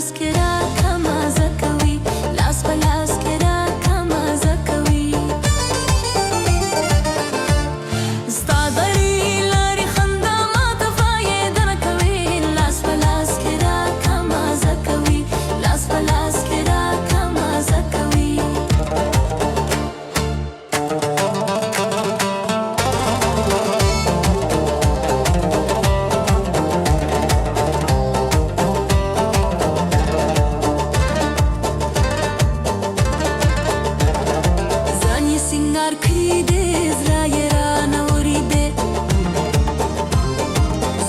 لاس کې راکړه مازه کوي لاس په لاس کې راکړه مازه کوي ستا درې لارې خندا ماته فایده نه کوي لاس په لاس کې راکړه مازه کوي لاس په لاس کې راکړه مازه کوي سنگار کړی دې زړه یې رانه اورېدې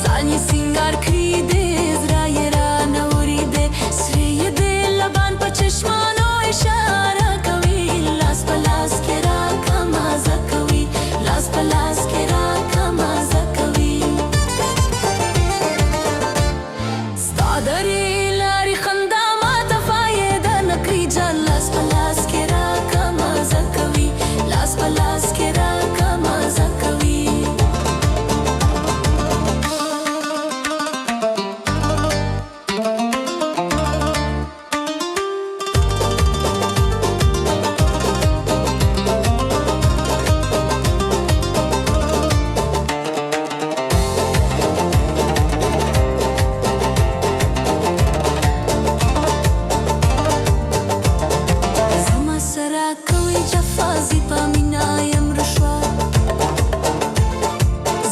ځان یې سنگار کړی دې زړه یې رانه اورېدې سرې یې د لبان په چشمانو اشاره کوي لاس په لاس کې راکړه مازه کوي لاس په لاس کې راکړه مازه کوي ستا درې لارې خندا ماته فایده نه کوي جان لاس په لاس کې راکړه مازه کوي لاس په لاس کې راکړه مازه کوي زما سره کوي جفا زی په مینا یم رشوه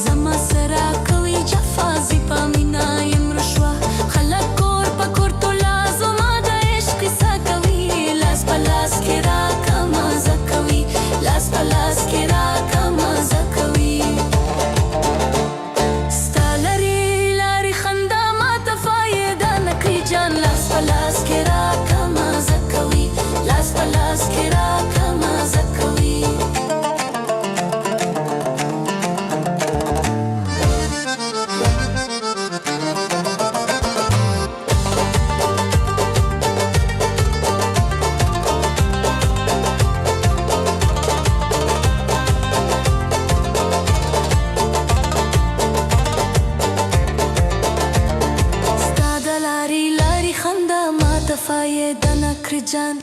زما سره کوي جفا زی په مینا یم رشوه خلک کور په کور تولا زما د عشق قصه کوي لاس په لاس کې راکړه مازه کوي لاس په لاس کې راکړه مازه کوي ستا لرې لارې خندا ماته فایده نه کوي جان لاس په لاس کې راکړه مازه کوي لاس په لاس کې راکړه مازه کوي ستا د لارې لارې خندا ماته فایده نه کړي جان